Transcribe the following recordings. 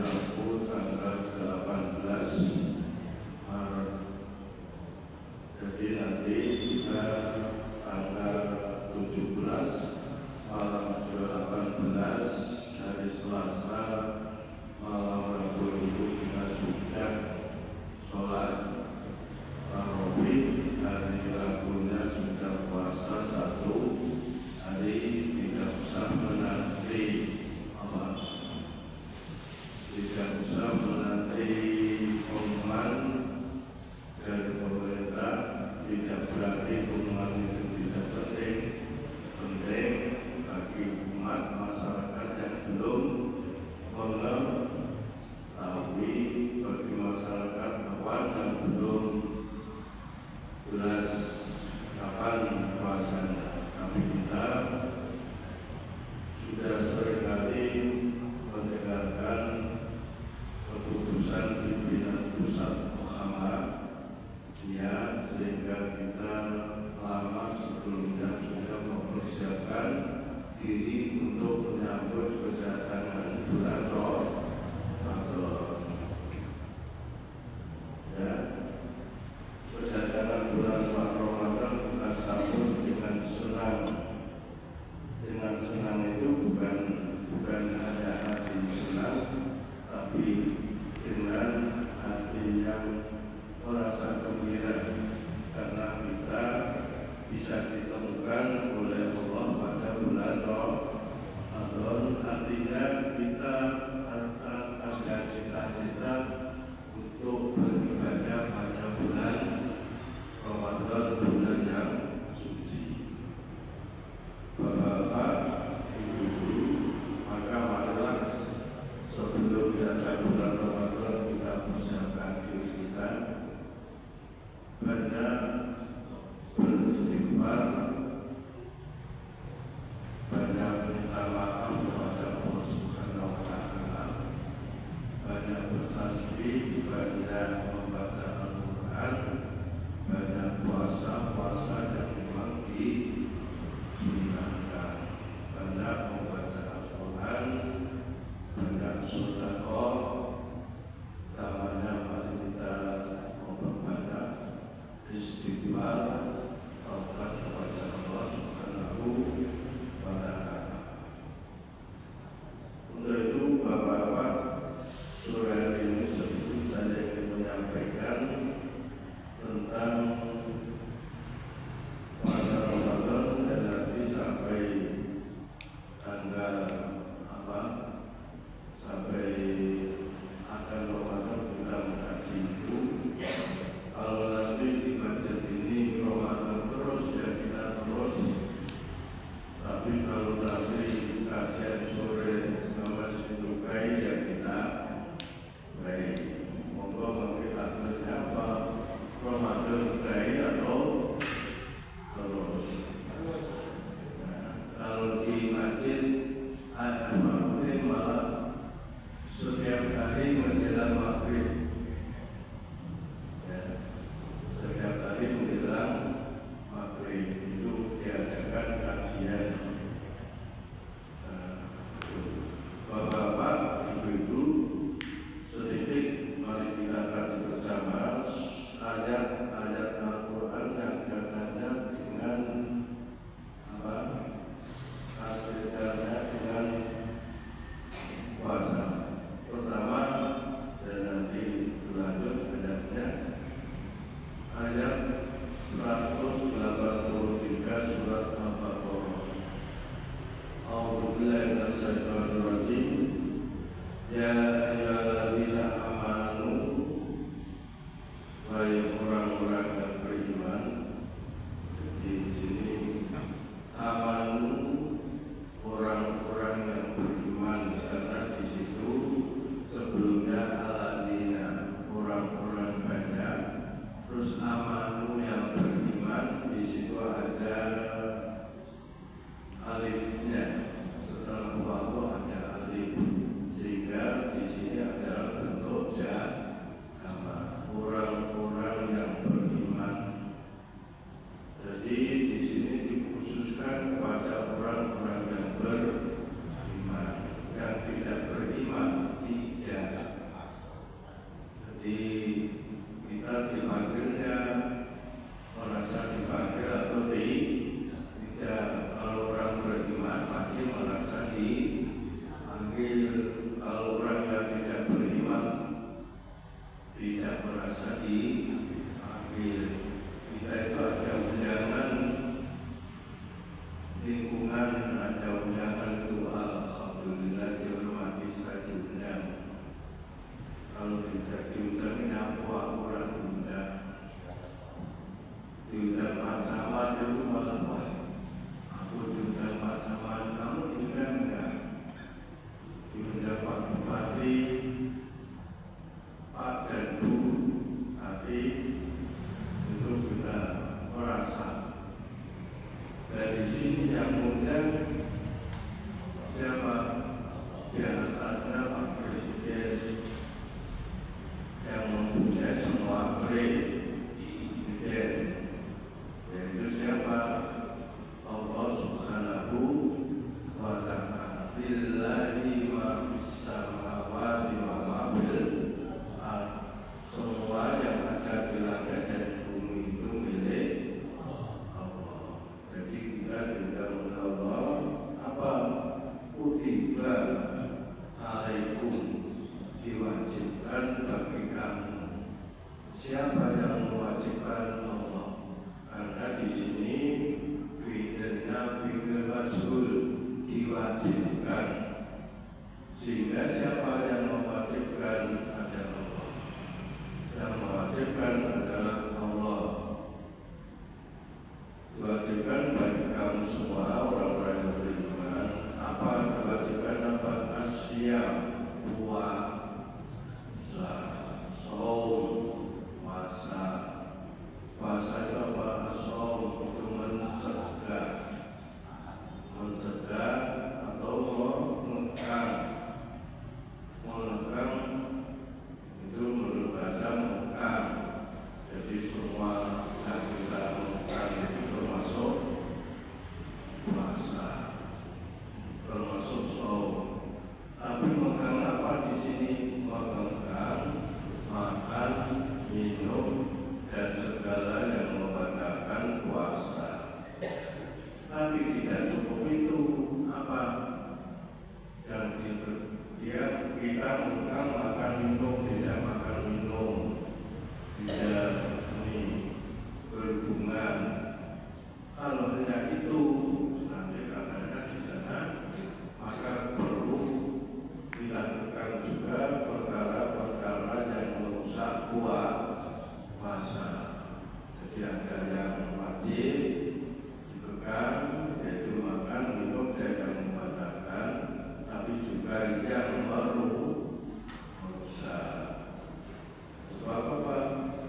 Rabu tanggal 18 Maret. Jadi nanti kita tanggal 17 malam 18 hari Selasa malam Rabu itu kita sudah sholat tarawih. Hari Rabunya sudah puasa 1 hari, tidak usah menanti tidak usah menanti pengumuman dari pemerintah. Tidak berarti pengumuman itu tidak penting bagi umat masyarakat yang belum saatnya Pak Presiden yang mempunyai semua presiden, yaitu siapa? Allah Subhanahu wa ta'ala. Lillahi ma fis samawati wa ma fil ardh. Semua yang ada di langit dan bumi itu milik Allah. Jadi kita juga Allah apa? Kutiba alaikum, diwajibkan bagi kamu. Siapa yang mewajibkan? Allah. Karena di sini fi'ilnya fi'il majhul, diwajibkan. Sehingga siapa yang mewajibkan adalah Allah. Yang mewajibkan adalah Allah. Diwajibkan bagi kamu semua orang-orang yang beriman. Apa kewajiban? Apa? Asyam, puasa, saum, puasa. Puasa itu apa? Saum itu mencegah atau mengekang. Mengekang itu menurut bahasa mengekang. Jadi semua yang kita mengekang itu termasuk puasa, termasuk saum. Tapi mengekang apa di sini? Mengekang makan, minum, dan segala yang membatalkan puasa. Tapi tidak cukup itu. Apa yang dia kita mengekang makan minum, tidak makan minum, tidak berhubungan. Kalau hanya itu nanti katanya di sana, maka perlu dilakukan juga perkara-perkara yang merusak puasa. Jadi ada yang wajib dibekam, yaitu makan, minum, dan yang membatalkan, tapi juga yang merusak. Sebab apa?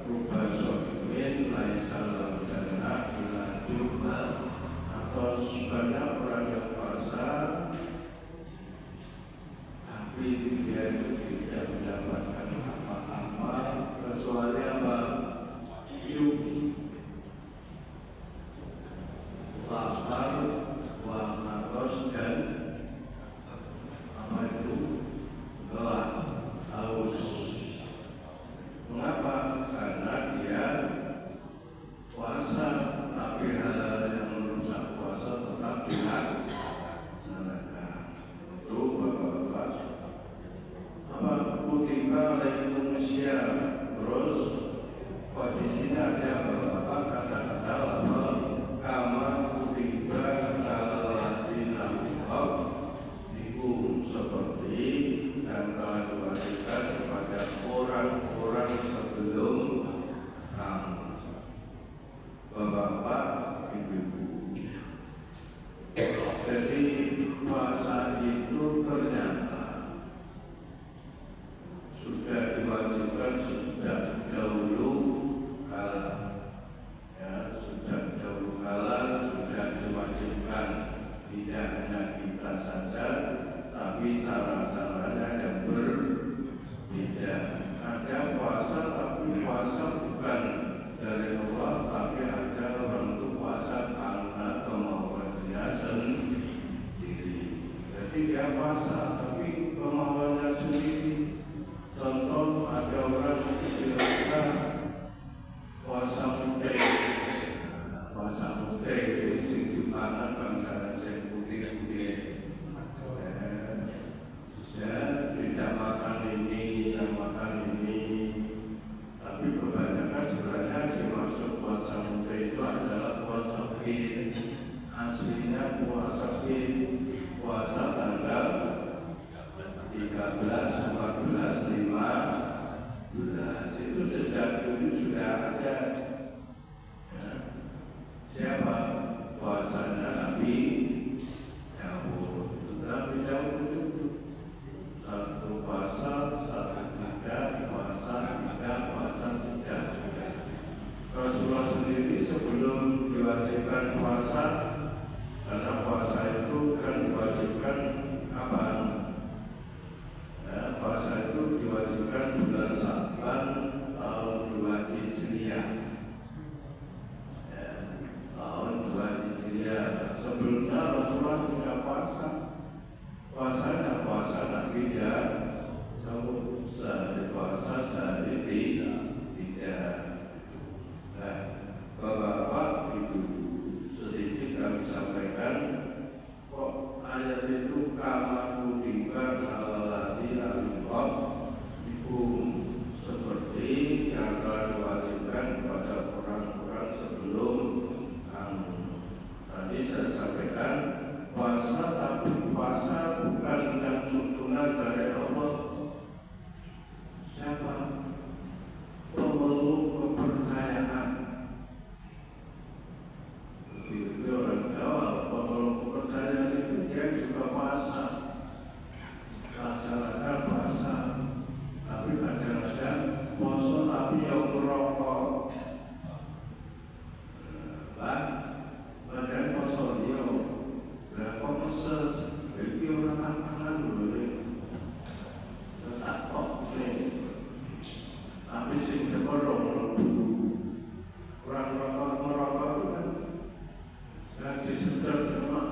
Rubah sobimin laisalam jannah ila jumal. Atau sebanyak orang yang puasa tapi dia itu tidak mendapatkan apa-apa kecuali apa? Lapar, haus, dan apa itu? Gelap, haus. Mengapa? Karena dia puasa, tapi hal-hal yang merusak puasa tetap dilaksanakan. Itu bapak-bapak. Apa? Kutiba alaikumusya. Terus di sini ada beberapa kata-kata lafal kama kutiba alal ladzina min qablikum, seperti yang telah diwajibkan kepada orang-orang sebelum kamu. Bapak, ibu-ibu. Jadi puasa itu ternyata sudah diwajibkan sejak dahulu kala. Ya, sejak dahulu kala sudah diwajibkan. Tidak hanya kita saja, tapi cara-caranya yang berbeda. Ada puasa, tapi puasa bukan dari Allah, tapi ada orang itu puasa karena kemauannya sendiri. Jadi dia puasa, tapi kemauannya sendiri. Contoh, ada orang istilahnya puasa putih. Puasa putih itu sing dipangan bangsa sing putih-putih. Ya, tidak makan ini, yang makan ini. Tapi kebanyakan sebenarnya dimaksud puasa putih itu adalah puasa Id. Aslinya puasa Id, puasa tanggal 13, 14, 15 itu sejak dulu sudah ada. Ya. Siapa? Puasanya Nabi Daud. Nabi Daud itu satu puasa, satu tidak, puasa tidak, puasa tidak. Rasulullah sendiri sebelum diwajibkan puasa, karena puasa itu kan diwajibkan kapan? tidak, kamu sehari puasa sehari tidak. Nah, Bapak Ibu, sedikit kami sampaikan, kok ayat itu kama kutiba alal ladzina min qablikum, seperti yang telah diwajibkan kepada orang-orang sebelum kamu. Tadi saya sampaikan puasa, tapi puasa bukan yang tuntunan dari Allah. Siapa? Pemeluk kepercayaan. Begitu orang Jawa, pemeluk kepercayaan itu dia juga puasa, laksanakan puasa, tapi kadang-kadang puasa tapi yang merokok. Padahal puasa dia, berapa meses, bagi orang makanan boleh, tetap kok nih. Tapi sing seborong orang merokok itu kan sudah disedot semua.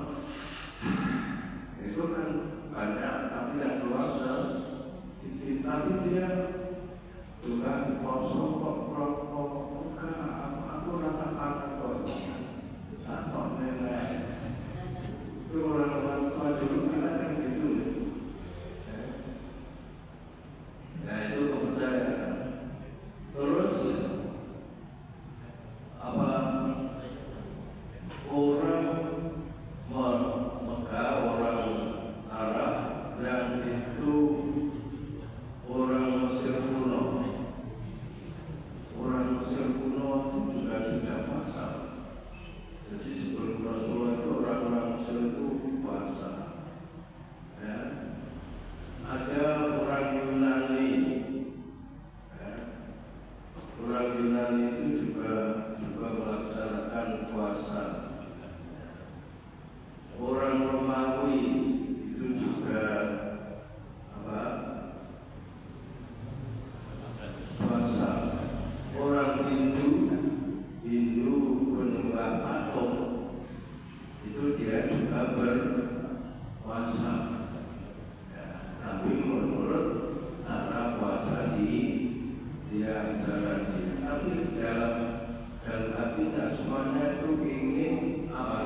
Itu kan banyak, tapi yang keluar tapi dia juga kosong kok merokok. Enggak, aku rata kok tak nilai. Itu orang-orang tua dulu kan gitu. Nah itu kepercayaan. Terus orang Mekah, orang Arab yang itu orang Mesir kuno. Orang Mesir kuno itu juga sudah puasa. Jadi sebelum Rasulullah itu orang-orang Mesir itu puasa. Ya. Ada orang Yunani. Orang Yunani itu juga melaksanakan puasa. Orang Romawi itu juga puasa. Orang Hindu penyembah patung itu dia juga berpuasa. Ya, tapi menurut cara puasa dia ajaran dia. Tapi dalam hatinya semuanya itu ingin apa?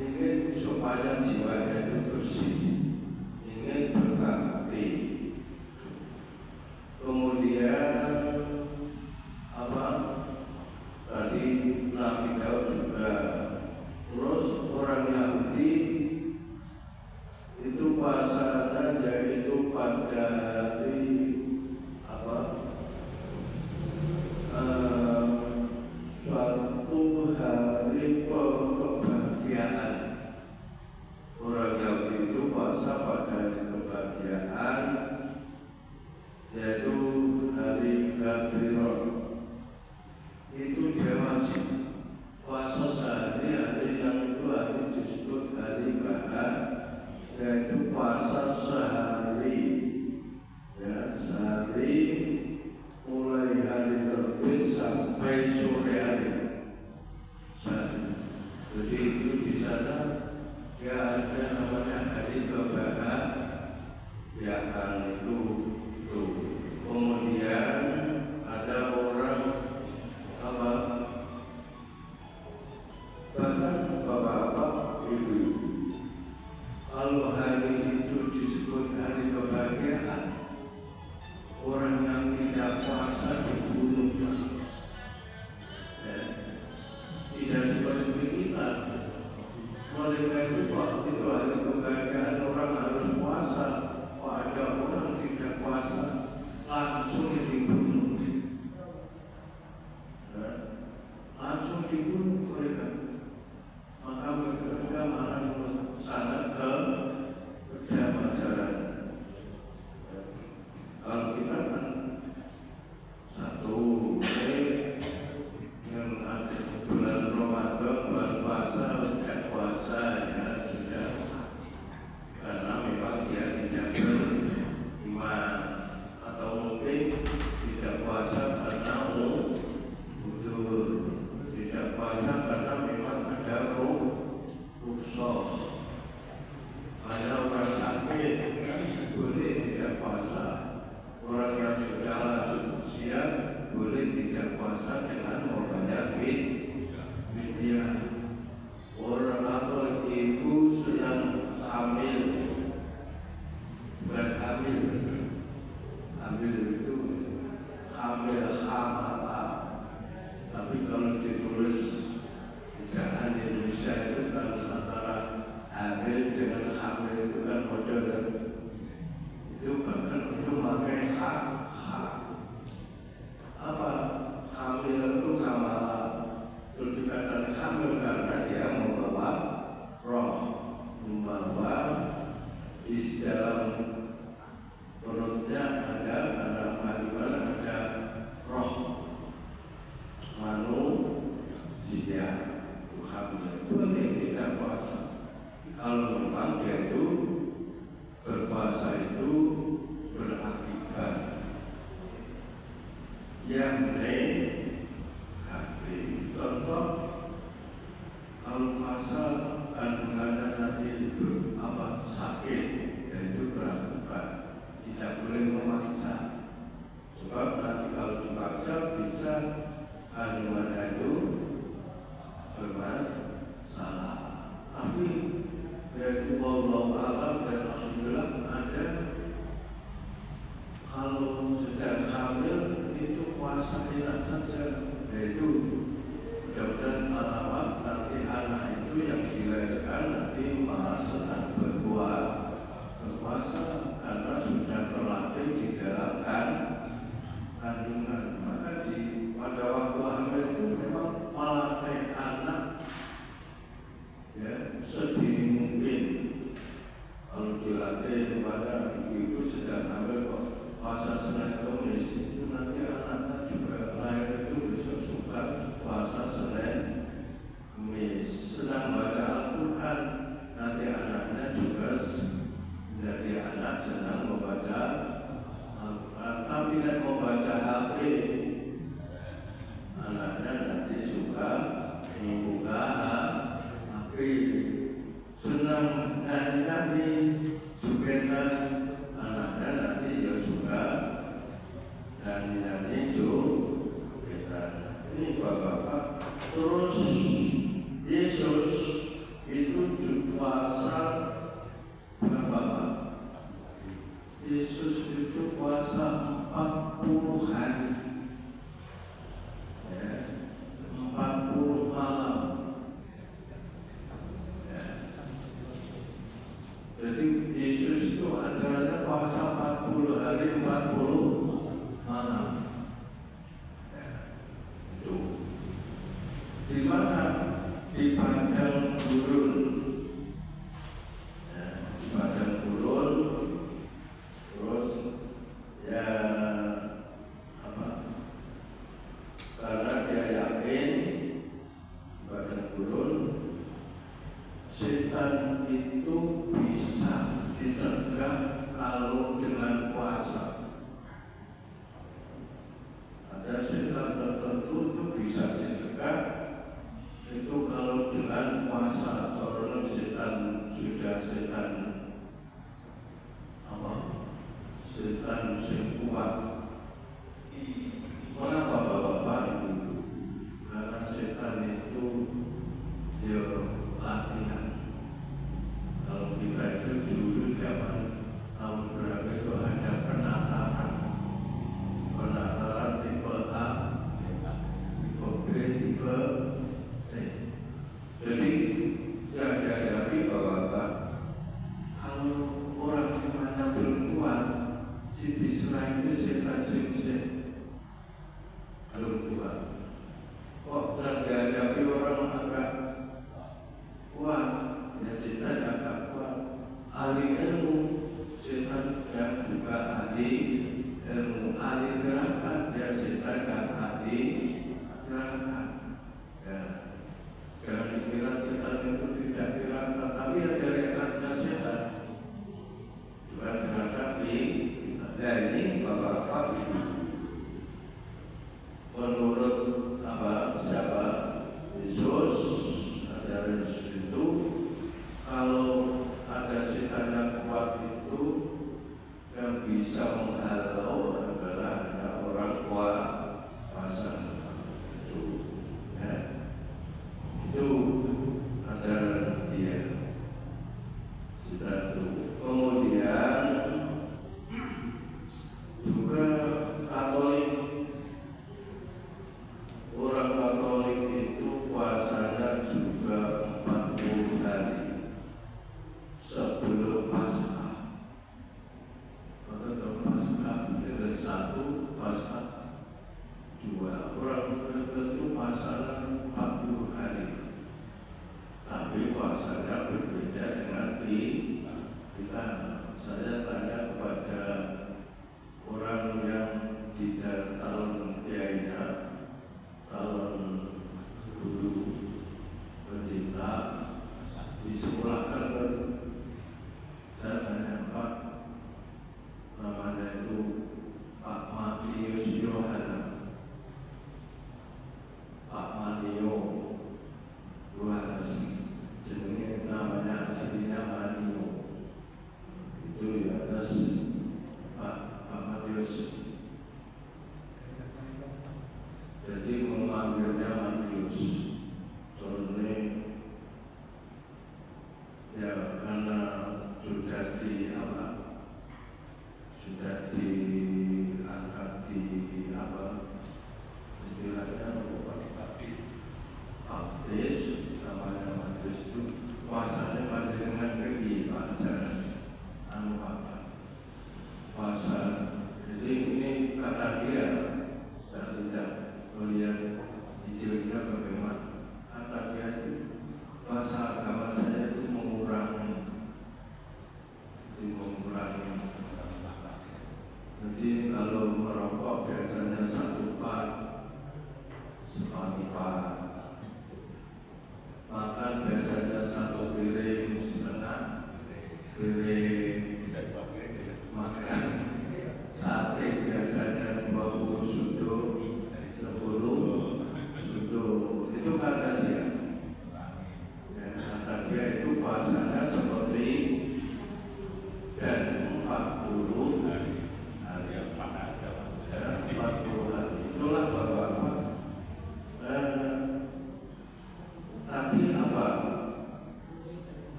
Ingin supaya jiwanya itu bersih, ingin berbakti. Kemudian tadi Nabi Daud juga. Terus orang Yahudi itu puasanya yaitu pada hari suatu hari kebahagiaan. Orang Yahudi itu puasa pada hari kebahagiaan, yaitu hari Gadriron. Itu dia wajib puasa sehari-hari, yang itu hari disebut hari bahagia, yaitu puasa sehari. Ya, sehari mulai hari terbit sampai sore hari. Jadi itu di sana ya ada namanya hari kebahagiaan itu. Kemudian ada orang bahkan bapak-bapak, ibu, kalau hari itu disebut hari kebahagiaan, orang yang tidak puasa dibunuh. Ya. Tidak seperti kita. Oleh karena itu hari kebahagiaan orang harus puasa. Ada orang Yesus itu puasa 40 hari, ya, 40 malam. Ya. Jadi Yesus itu acaranya puasa 40 hari 40 malam. Ya. Itu di mana? Di padang gurun. Ya, di padang gurun. Terus ya apa? Karena dia yakin padang gurun setan itu bisa dicegah kalau dengan puasa. Ada setan tertentu itu bisa dicegah itu kalau dengan puasa. Karena setan sudah setan apa? Setan yang kuat. Mengapa Bapak Ibu? Karena setan itu dia latihan. Kalau kita itu dulu zaman tahun berapa itu ada penataran tipe A, tipe B, tipe C. Jadi yang dihadapi Bapak, kalau orang imannya belum kuat, si diserang itu setan sing belum kuat. Kok yang dihadapi orang agak kuat, ya setan agak kuat. Ahli ilmu, setan yang juga ahli ilmu, ahli neraka, ya setan yang ahli neraka. Ya, jangan dikira setan itu tidak neraka, tapi ada rekatnya setan. Juga neraka ini Bapak-bapak Ibu. Menurut siapa? Yesus, ajaran Yesus itu kalau ada setan yang kuat itu yang bisa menghalau adalah ada orang puasa. Itu, ya. Itu ajaran dia. Sudah itu. Kemudian juga Katolik. Orang Katolik itu puasanya juga 40 hari sebelum Paskah. Atau Paskah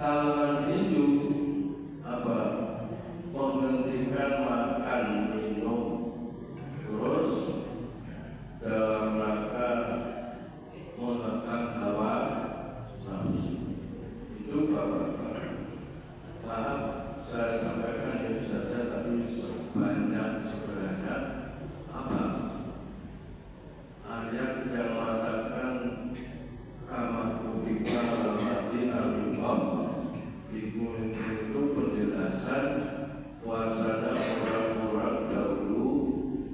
kalangan Hindu apa menghentikan makan minum terus dalam rangka menekan hawa nafsu. Itu Bapak-bapak. Maaf saya sampaikan itu saja, tapi sebenarnya apa ayat yang mengatakan kama kutiba alal ladzina min qablikum itu penjelasan puasanya orang-orang dahulu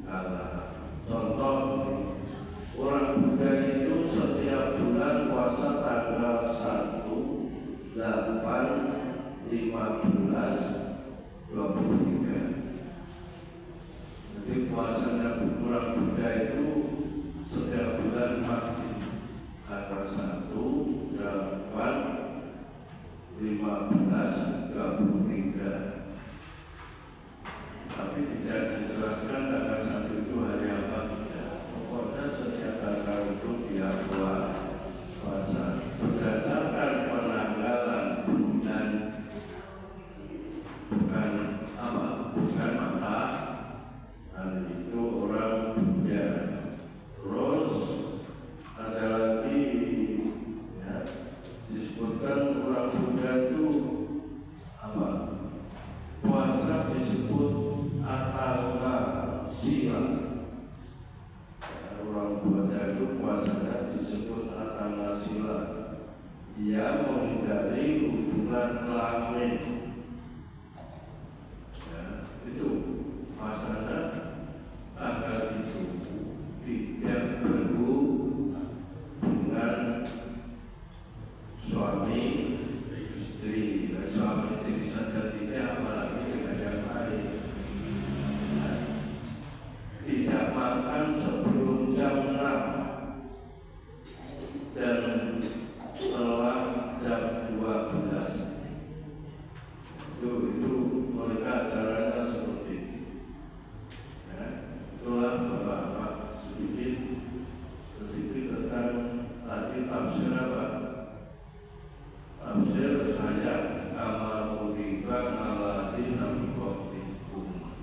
kala. Contoh, orang Buddha itu setiap bulan puasa tanggal 1, 8, 15, 23. Jadi puasanya orang Buddha itu setiap bulan mati tanggal 1, 8, 15, 23. Tapi tidak dijelaskan tanggal 1 itu hari apa tidak. Pokoknya setiap tanggal itu dia puasa berdasarkan penanggalan bulan, bukan apa, bukan mata hari itu orang Buddha. Terus ada lagi ya, disebutkan orang Buddha itu apa, puasa disebut atama sila. Orang Buddha itu puasanya disebut atama sila. Dia menghindari hubungan kelamin. Ya, itu puasanya tanggal itu tidak berhubungan suami istri. Suami istri saja tidak, apalagi dengan yang lain. Tidak makan sebelum jam 6 dan setelah jam 12. Itu mereka acaranya seperti itu. Ya, itulah Bapak-bapak sedikit tentang tadi tafsir apa? Tafsir ayat kama kutiba alal ladzina min qablikum.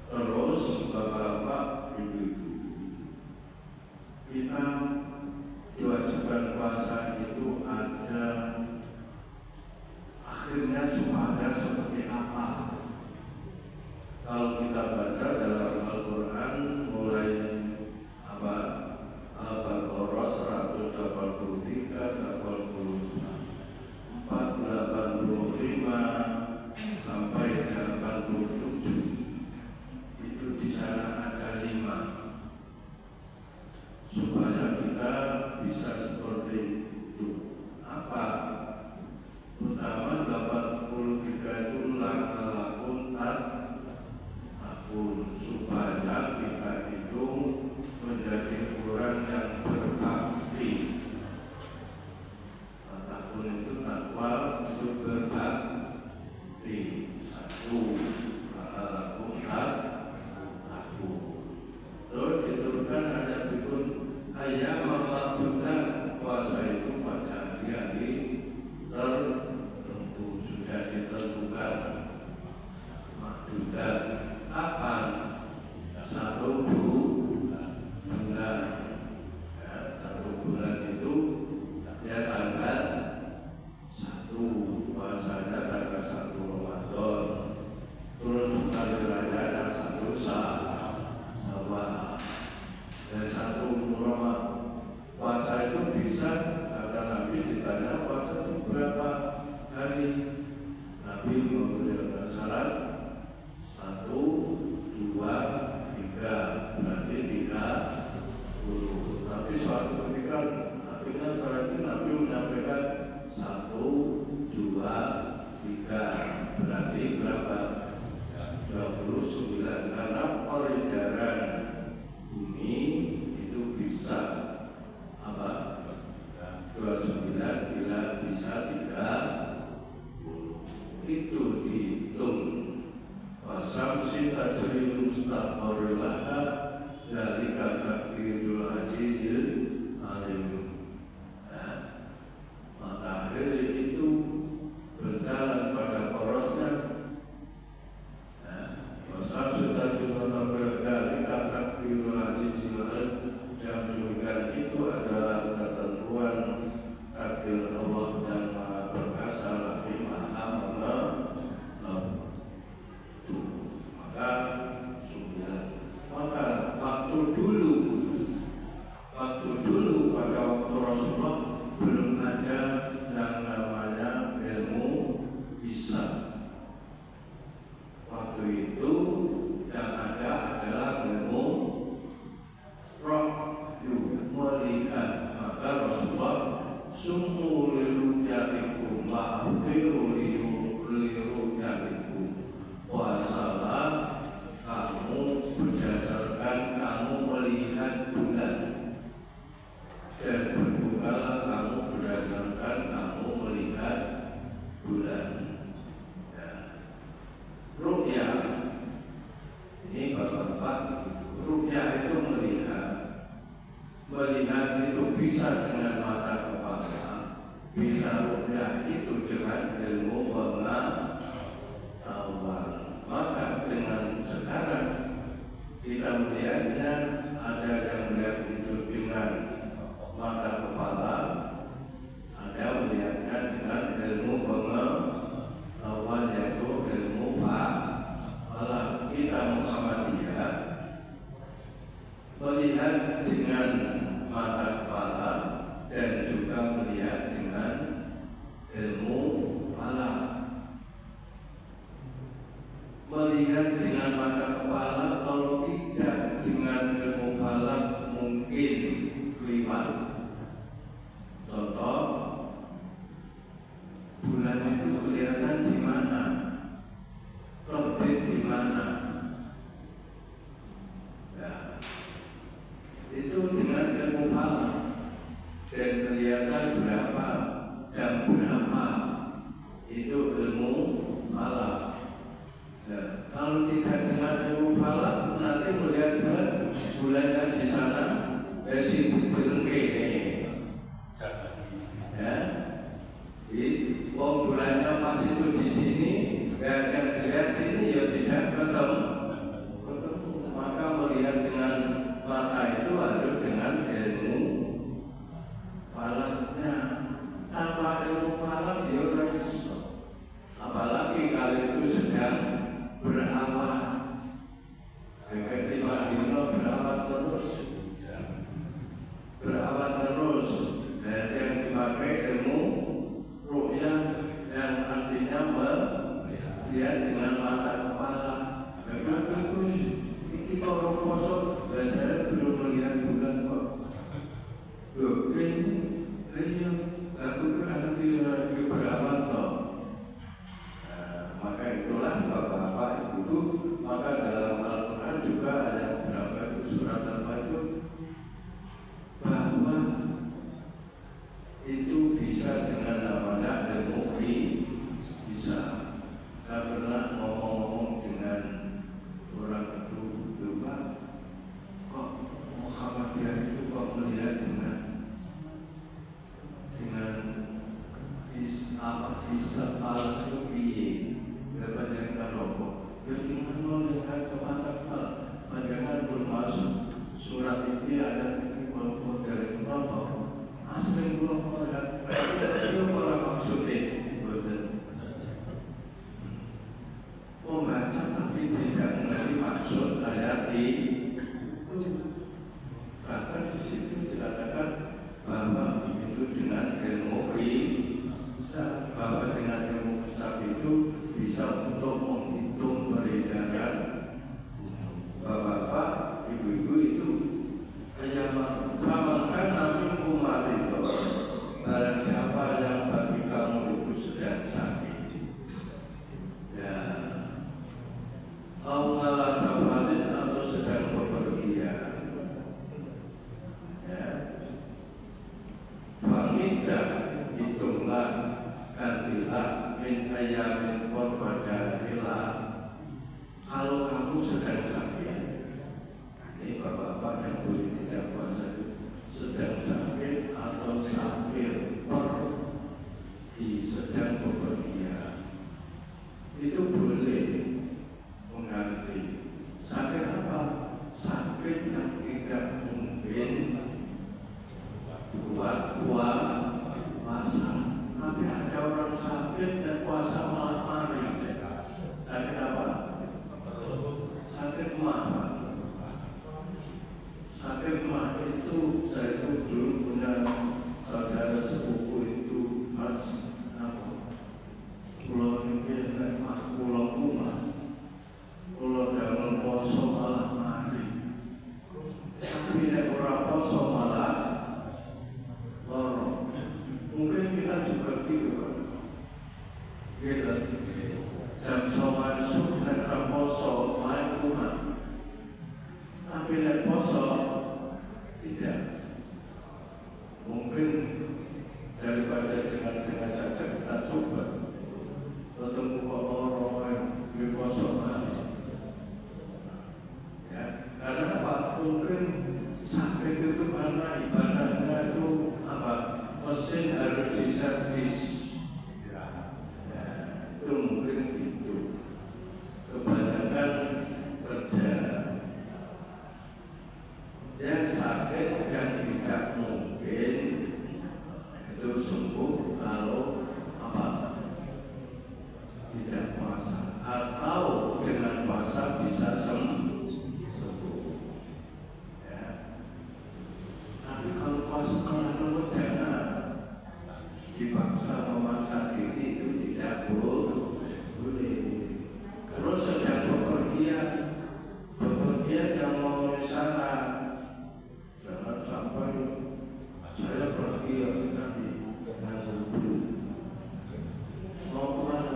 Terus Bapak-bapak, Ibu-ibu, kita diwajibkan puasa itu ada akhirnya supaya seperti apa? Kalau kita baca dalam Al-Quran mulai apa, Al-Baqarah 183, 84, 85 sampai 87, itu di sana ada 5 supaya kita bisa seperti itu. Apa? Pertama 83 itu lakun takun, supaya kita itu menjadi orang yang berbakti. Takun itu takwa, itu berbakti. 1 lakun takun. Terus diturunkan ayat berikut, ayat melakukan puasa itu pada hari-hari tertentu, sudah ditentukan. Makdudah kapan? 1 bulan. Ya, 1 bulan itu ya tanggal 1, puasanya tanggal 1 Ramadan. Terus hari raya ada 1 Syawal. Dan 1 Ramadan. Puasa itu bisa, kata Nabi ditanya puasa itu berapa hari? Nabi memberikan syarat 1, 2, 3, berarti 30. Tapi suatu ketika akhirnya berarti Nabi menyampaikan 1, 2, 3, berarti berapa? 29. Karena peredaran bumi itu bisa apa? 29 bila bisa 30. Itu dihitung. Wasamsi tajri mustaqarrilaha dari takdirul azizil alim. Matahari itu sumu liru'yatikum wa'aftiru liru'yatikum. Puasalah kamu berdasarkan kamu melihat bulan, dan berbukalah kamu berdasarkan kamu melihat bulan. Ya. Ru'ya ini bapak-bapak, ru'ya itu melihat itu bisa dengan mata kepala, bisa ru'ya itu dengan ilmu pengetahuan. Maka dengan sekarang kita melihatnya, ada yang melihat itu dengan mata kepala, ada melihatnya dengan ilmu pengetahuan, yaitu ilmu falah. Kita Muhammadiyah melihat dengan mata kepala dan juga melihat dengan ilmu falah. Melihat dengan mata kepala, kalau tidak dengan ilmu falak mungkin keliwat. Contoh, bulan itu kelihatan di mana, terbit di mana. Ya, itu dengan ilmu falak, dan kelihatan berapa, jam berapa, itu ilmu falak. Ya, kalau tidak dengan ilmu falak, nanti melihat bulannya di sana, si berengke ya, bulannya pas itu di sini, dan yang dilihat sini ya tidak ketemu. Maka melihat dengan mata itu harus dengan ilmu falaknya. Tanpa ilmu falak ya resiko. Apalagi kalau itu sedang berawal, efek 5 dino berawal terus, dan yang dipakai ilmu ru'ya yang artinya melihat dengan mata kepala. Bagus, ini orang kosong, dan saya belum melihat bulan kok. Loh, ini aku berarti lagi berawal toh. Maka itulah bapak-bapak ibu, maka dalam Al-Quran juga ada beberapa surat apa itu, bahwa itu bisa dengan namanya ilmu bisa. Saya pernah ngomong-ngomong dengan orang itu, lupa kok Muhammadiyah itu kok melihat dengan kisah al-Sufi'i. Berpanjangkan rokok, bagaimana melihat ke mata kepala, panjangan bermasuk surat itu ada kelompok dari rokok. Asli kelompok melihat, itu orang maksudnya, betul. Membaca tapi tidak mengerti maksud ayat itu. Bahkan di situ dikatakan bahwa itu dengan ilmu bisa, bahwa dengan ilmu hisab itu bisa untuk menghitung peredaran. Bapak-bapak, ibu-ibu itu ramalkan Nabi Umar itu, barang siapa yang bagi kamu itu sedang sakit, ya, Allah safarin atau sedang bepergian, ya, fangidah, hitunglah, gantilah min ayamin korbanarilah. Kalau kamu sedang sakit, ini bapak-bapak yang boleh tidak puasa itu, sedang sakit atau sakit sedang bepergian, itu boleh mengganti. Sakit apa? Sakit yang tidak mungkin buat puasa. Tapi ada orang sakit dan puasa malam ketemu orang di kosongan. Ya, karena apa? Mungkin sakit itu karena ibadahnya itu apa? Mesin harus diservis. Ya, itu mungkin itu. Kebanyakan kerja. Ya, sakit yang tidak mungkin itu sembuh kalau apa? Tidak puasa, atau dengan puasa bisa sembuh. Ya. Tapi kalau puasa kalau jangan dipaksa memaksa diri, itu tidak boleh. Terus sedang bepergian yang memenuhi syarat. Jangan sampai saya pergi nanti mau kemana?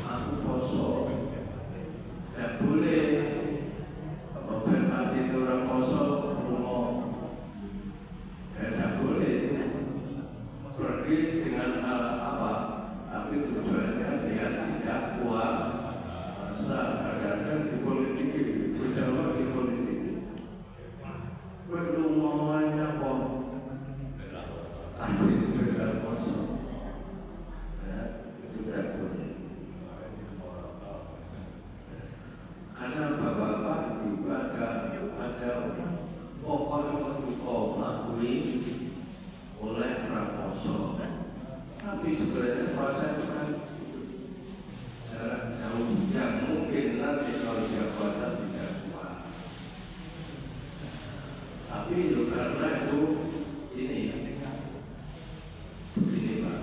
Aku poso. Tidak boleh. Berarti itu orang poso rumah. Tidak boleh. Pergi dengan hal apa? Tapi tujuannya dia tidak kuat. Kadang-kadang di politik, berjauh di politik. Rumahnya kok, tapi tidak kosong. Ya, tidak boleh. Karena bapak-bapak juga ada pokok mengakui oleh praposo. Tapi sebenarnya puasa itu kan jarak jauh yang mungkin nanti kalau dia puasa tidak kuat. Tapi itu karena itu ini Pak,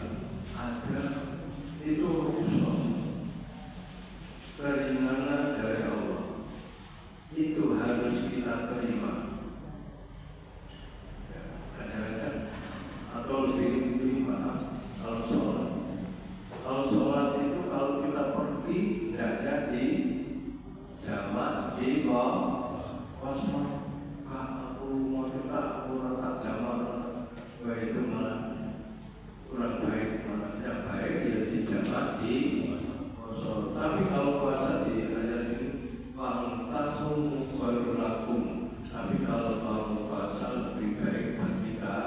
ada itu rukhsah keringanan dari Allah, itu harus kita terima. Kadang-kadang atau lebih maaf kalau sholat itu kalau kita pergi tidak ada di jamak di kosong. Aku mau juga aku letak jamak, wah itu malah kurang baik, malah tidak baik ya di jamak di kosong. Tapi kalau puasa di ayat ini fantasumu khairul lakum. Tapi kalau kamu puasa lebih baik bagi kita.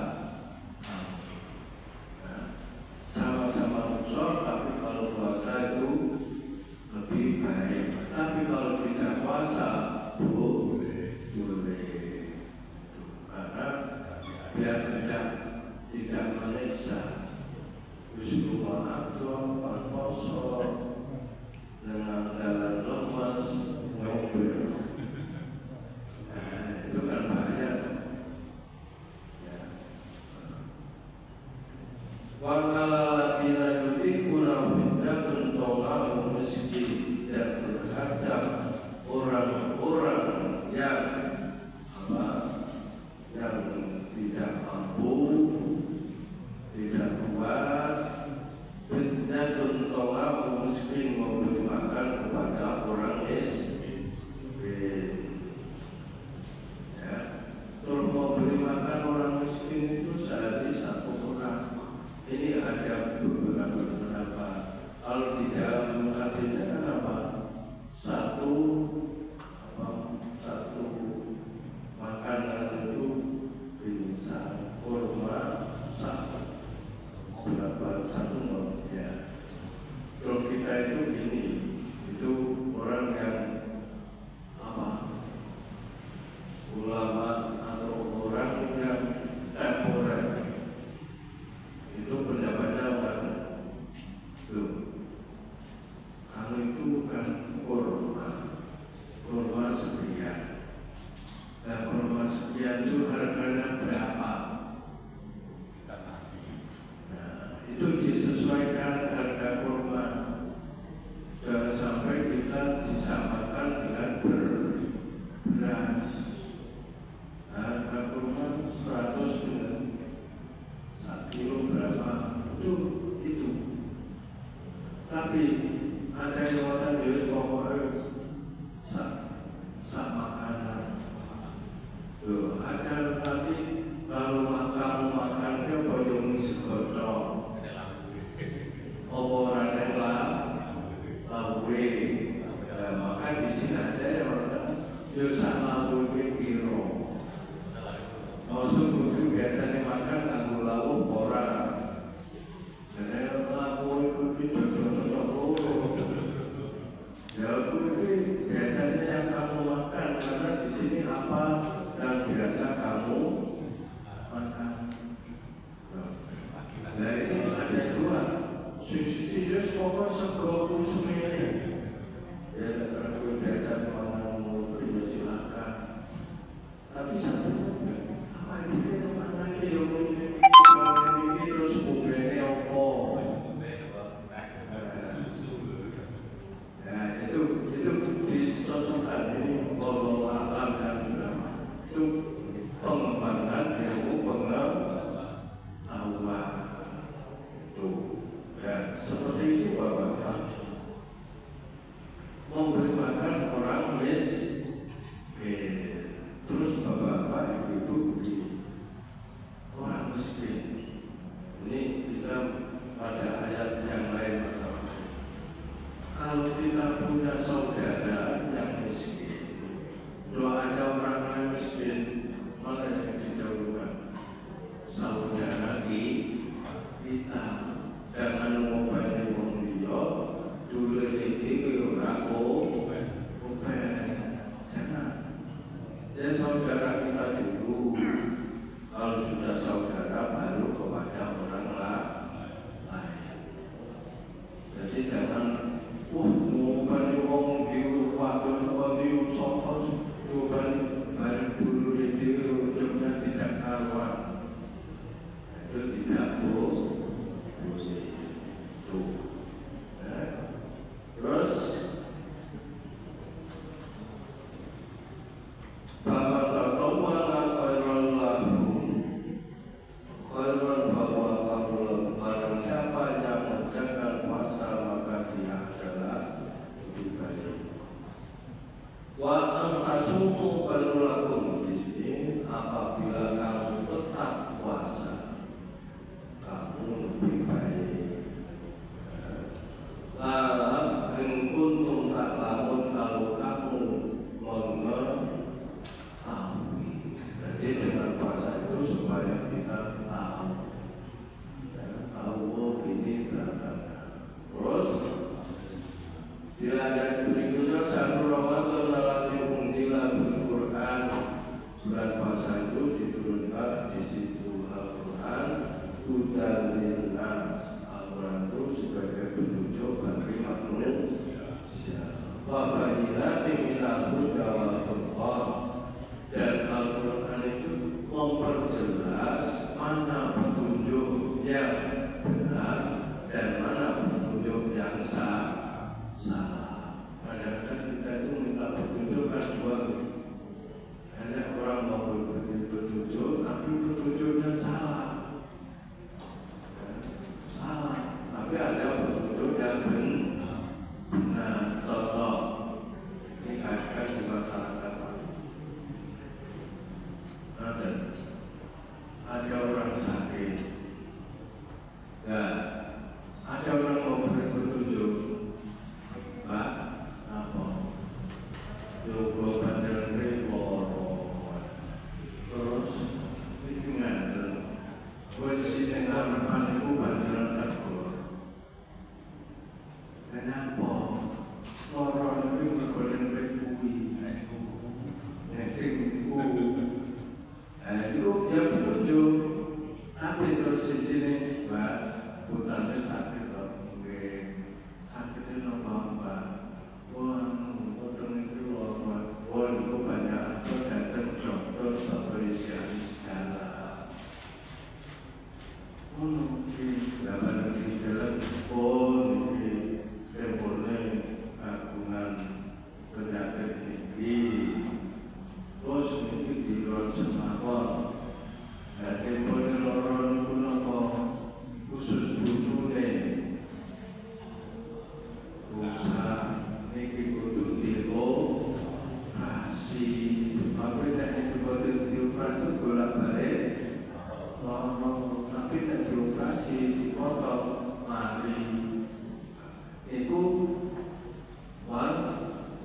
Sama-sama usul, tapi kalau puasa itu lebih baik. Tapi kalau tidak puasa boleh. Karena biar tidak menyiksa. Justru maafkan puasa dengan jalan lemas ngobrol. Itu kan bahaya. Wa'ala yudhikuna hujjatun tawa'u miskin, dan terhadap orang-orang yang tidak mampu, tidak kuat, hujjatun tawa'u miskin, memberi makan kepada orang miskin. Ya, terus mau beri makan orang miskin itu sehari satu orang. Ini ada beberapa. Kalau di dalam hadisnya kan apa? Satu makanan itu bisa kurma satu berapa satu ya. Kalau kita itu gini, itu orang yang apa? Ulama atau orang yang temporer. Itu pendapatnya apa? Tuh. Kalau itu bukan kurma sekian. Dan kurma sekian itu harganya berapa? Nah, itu disesuaikan harga kurma. Jangan sampai kita disamakan dengan beras. Harga kurma 100 dengan 1 kilo berapa? Itu. Tapi ada yang mengatakan jadi pokoknya sak makanan. Tuh, ada nanti kalau kamu makan ke boyong segodok. Orang pun iki tempone kagungan penyakit iki terus iki dirojem mawon. Tempone loro niku napa khusus bujune usaha niki kudu dioperasi. Tapi nek kudu dioperasi bolak-balik tapi nek dioperasi dipotong mari iku wan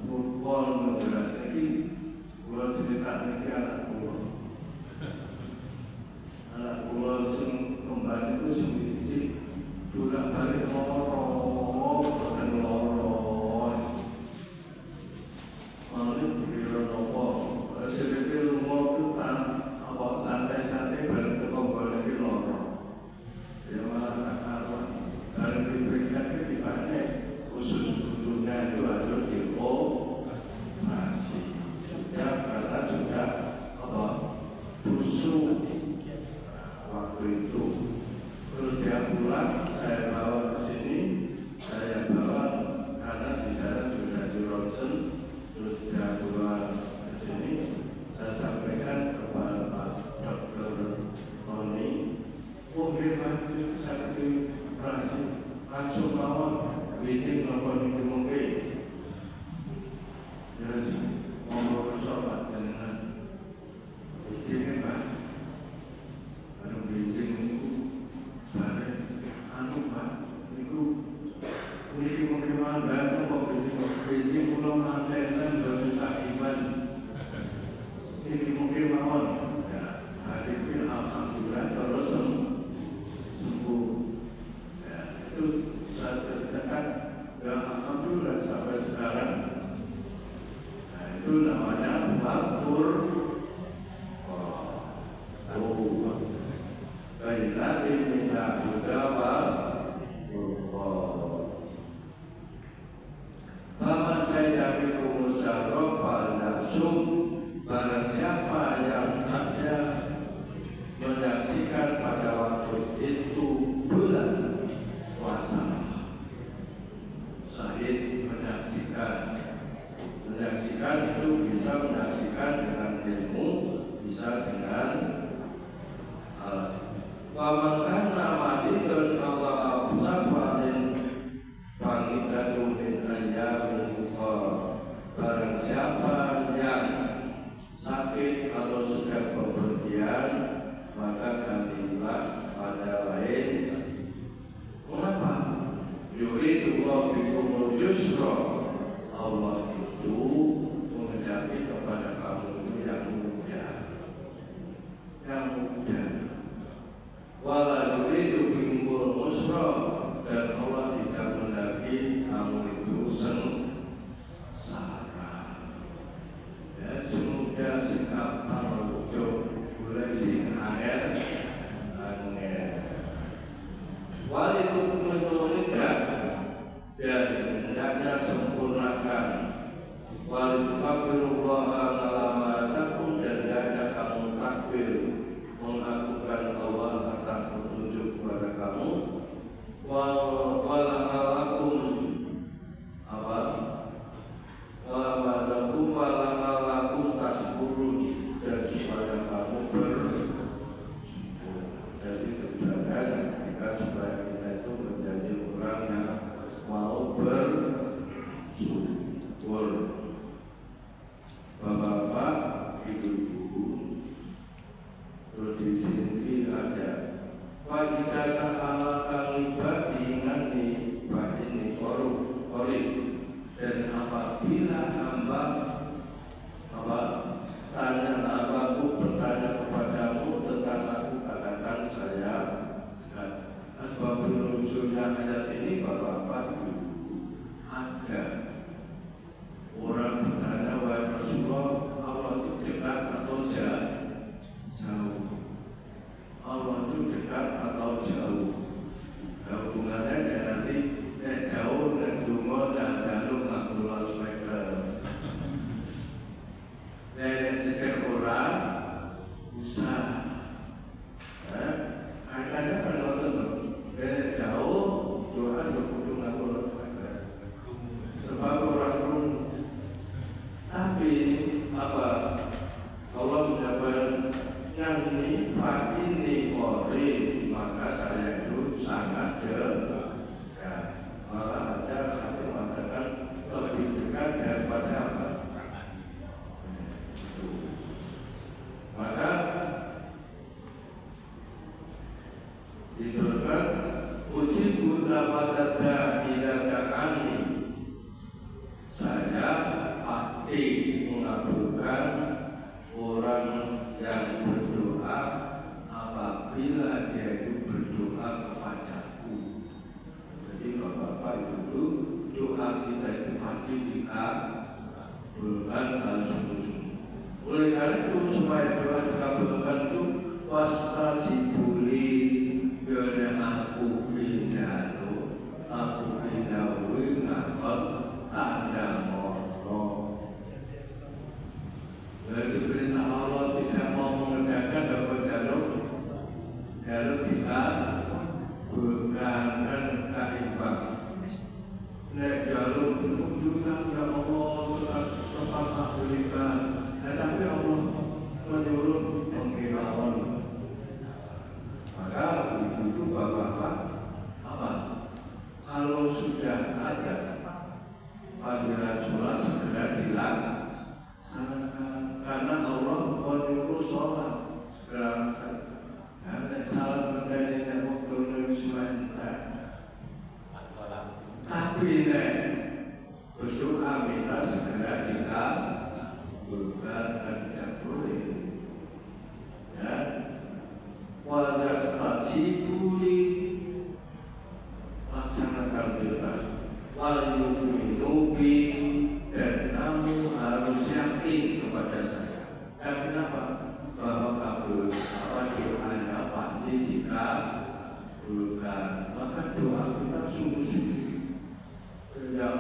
pun menjelaskan lagi kula cerita niki anak kula sing kembali itu sing dicicip bolak-balik loro boten loro mangke kira nopo sirete lunga tutan apa santai-santai bareng teko golek loro ya malah kakaruan bareng diperiksa dipane khusus butuhnya itu harus dioperasi sudah karena sudah apa busuk waktu itu. Terus dia pulang, saya bawa ke sini, saya bawa karena di sana sudah di ronsen. Terus dia pulang ke sini, saya sampaikan kepada Pak Dr. Tony, oh hebat itu sakit operasi, langsung bawa meeting melakukan itu mungkin. Jadi ngomong sobat dengan meeting hebat. Anu benjing niku bare anu Pak niku niki mungkin mandang kok benjing kula manten boten takiban niki mungkin mawon ya hari ini alhamdulillah terus sembuh ya itu saya ceritakan ya alhamdulillah sampai sekarang. Nah itu namanya maghfur Bainati minna hudawa Paman saya dari kumusarok fal nafsum. Barang siapa yang ada menyaksikan pada waktu itu bulan puasa, syahid menyaksikan itu bisa menyaksikan dengan ilmu, bisa dengan alat. Paman namadi dan Allah sabarin pangitatu min ayyamin ukhra. Barang siapa yang sakit atau sudah bepergian, maka gantilah pada lain. Mengapa? Yuridu Allah bikumul yusra. Allah itu mengendaki kepada kamu yang mudah, wala yuridu bikumul usra, dan Allah tidak mengendaki kamu itu sengsara. Ya semudah sikap malujo boleh sing angel walikum menurunkan dan hendaknya sempurnakan walitukabirullaha alamatakum, dan hendaknya kamu takbir mengagungkan Allah atas petunjuk kepada kamu. Wala'alakum apa? Wala'alakum tasburuni, dan supaya kamu bersyukur. Jadi tujuannya jika supaya kita itu menjadi orang yang mau bersyukur. Bapak-bapak, ibu-ibu, terus di sini ada wajah sahabat kalibat diingati bahini korup, dan apabila hamba tanya aku bertanya kepadamu tentang aku, katakan saya asbabul nuzulnya ayat ini bapak-bapak ada orang bertanya, wahai Rasulullah, Allah itu dekat atau jauh? Allah itu dekat atau jauh? Nah, hubungannya ya nanti jauh dan dungo dan jalur ngakulah spekter. Nenek cecer orang usah kaitannya kan tentu nenek jauh ujibu da'watad idza da'ani. Saya pasti mengabulkan orang yang berdoa apabila dia itu berdoa kepadaku. Jadi Bapak Ibu, doa kita itu pasti dikabulkan dan sungguh-sungguh. Oleh karena itu supaya doa dikabulkan itu wastajibuli yone aku pindalo aku pindawi ngakon ada mono. Jadi perintah Allah tidak mau mengerjakan dapat jalur kita bukankan kaimbang. Nek jalur menunjukkan ya Allah tempat berikan, tetapi Allah menyuruh menghilangkan. Maka itu bapak-bapak apa? Kalau sudah ada panggilan sholat segera dilaksanakan, karena Allah menyuruh sholat segera. Ada salah menjadi yang waktu sebentar. Tapi berdoa minta segera dikabulkan dan tidak boleh. Ya, wastajibuli laksanakan doa. Walyuminubi dan kamu harus yakin kepada saya. Kenapa? Bahwa kabul doanya pasti dikabulkan. Maka doa kita sungguh-sungguh. Ya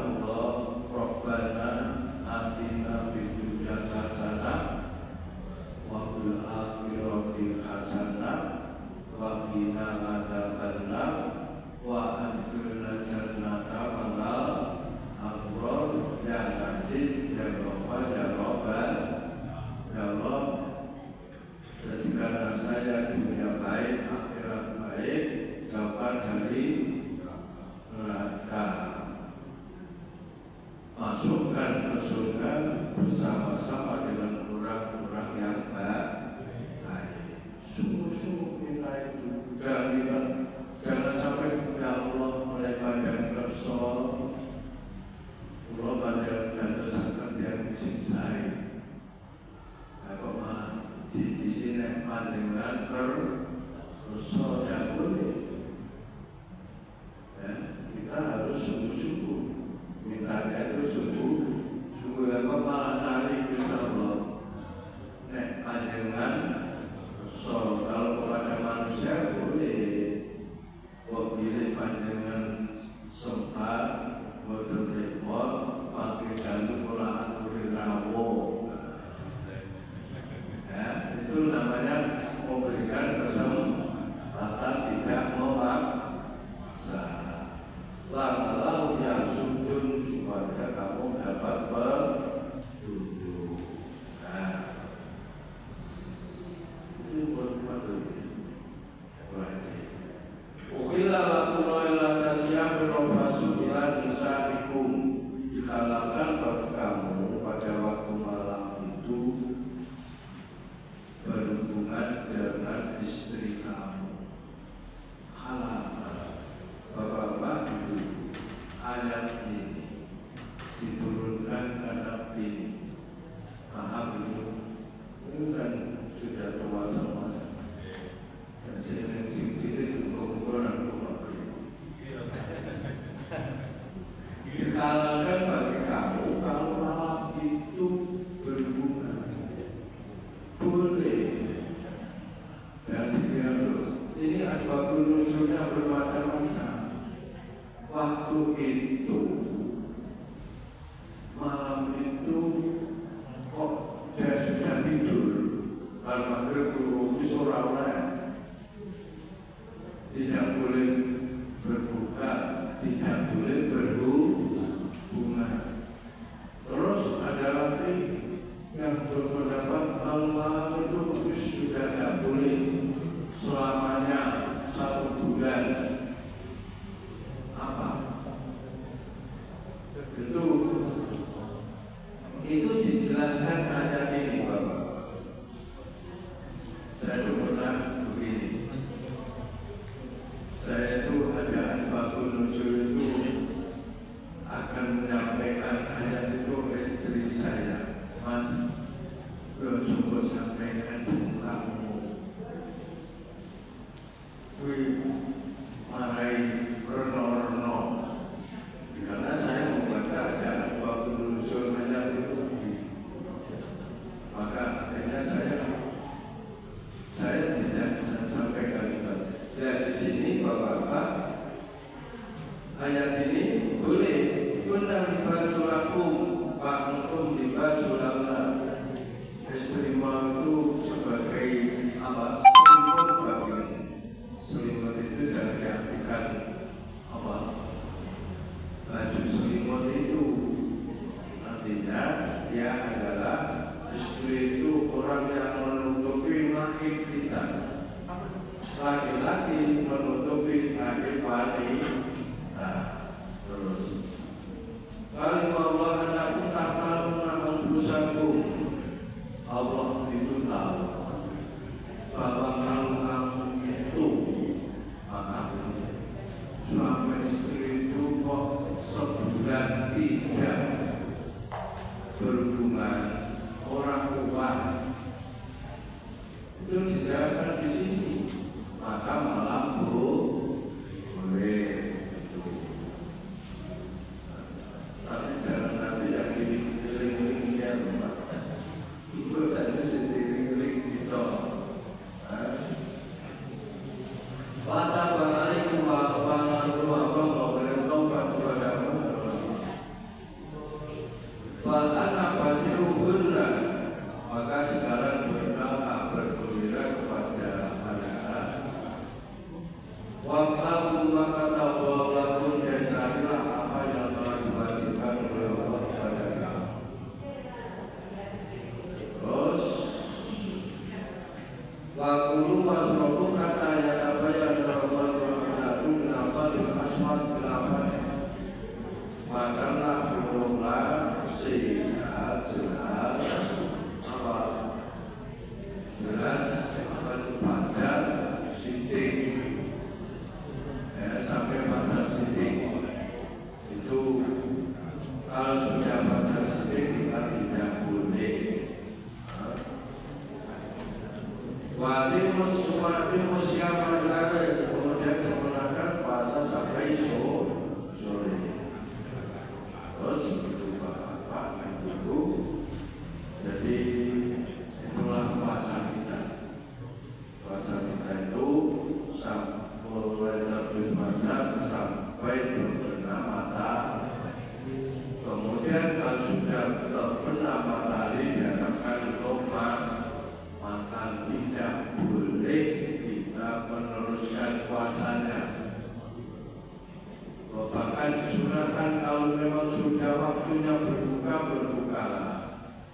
waktunya berbuka, berbukalah.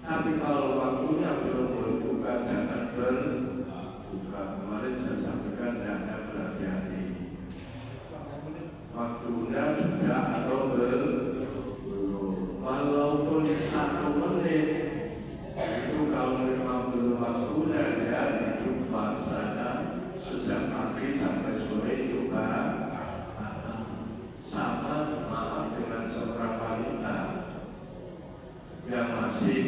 Tapi kalau waktunya belum berbuka, jangan berbuka. Kemarin saya sampaikan jangan berhati-hati. Waktunya sudah atau belum. Walaupun 1 menit itu kalau memang belum waktunya, ya itu bahasanya sejak pagi sampai sore itu sama maaf dengan seorang wanita yang masih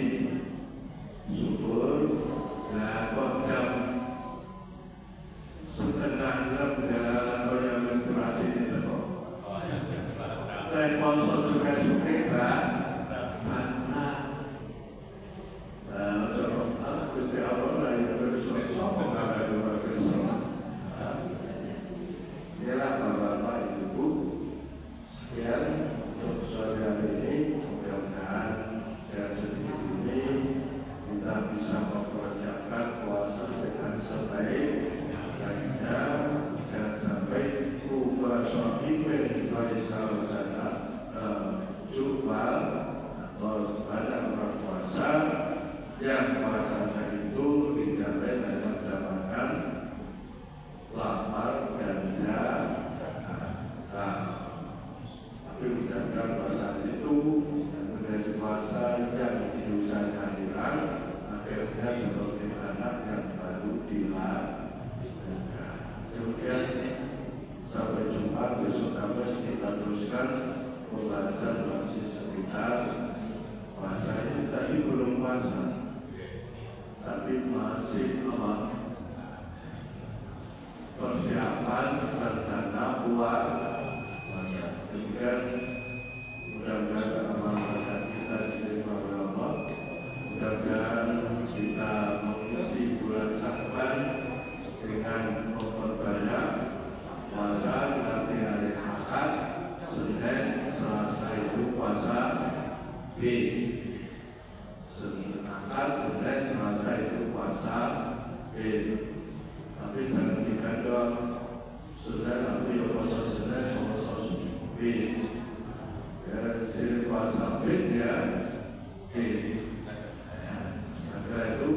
subur. Nah, kok jam setengah 6 jalan atau yang menstruasi itu kok poso suka-suka kan. Gusti Allah lah yang bersama ada dua bersama. Inilah Bapak Ibu, sekian untuk sore hari ini. Mudah-mudahan dari sedikit ini kita bisa mempersiapkan puasa dengan sebaik-baiknya. Jangan sampai ubah suami dari sarjana jual atau banyak orang puasa yang puasanya itu dijamin dan mendapatkan lapar dan tapi mudah-mudahan puasa itu menjadi puasa yang dosanya hilang, akhirnya seperti anak yang baru dilahirkan. Kemudian sampai jumpa besok Kamis, kita teruskan pembahasan masih sekitar puasa ini. Tadi belum puasa, tapi masih persiapan rencana puasa. Demikian, mudah-mudahan amal-amal kita diterima oleh Allah. Mudah-mudahan kita mengisi bulan Sya'ban dengan memperbanyak puasa. Nanti hari Ahad, Senin, Selasa itu puasa B. Ahad, Senin, Selasa itu puasa B. Tapi jangan dikandung Senin nanti puasa Senin, puasa B. Ya, sini puasa B ya B. Maka itu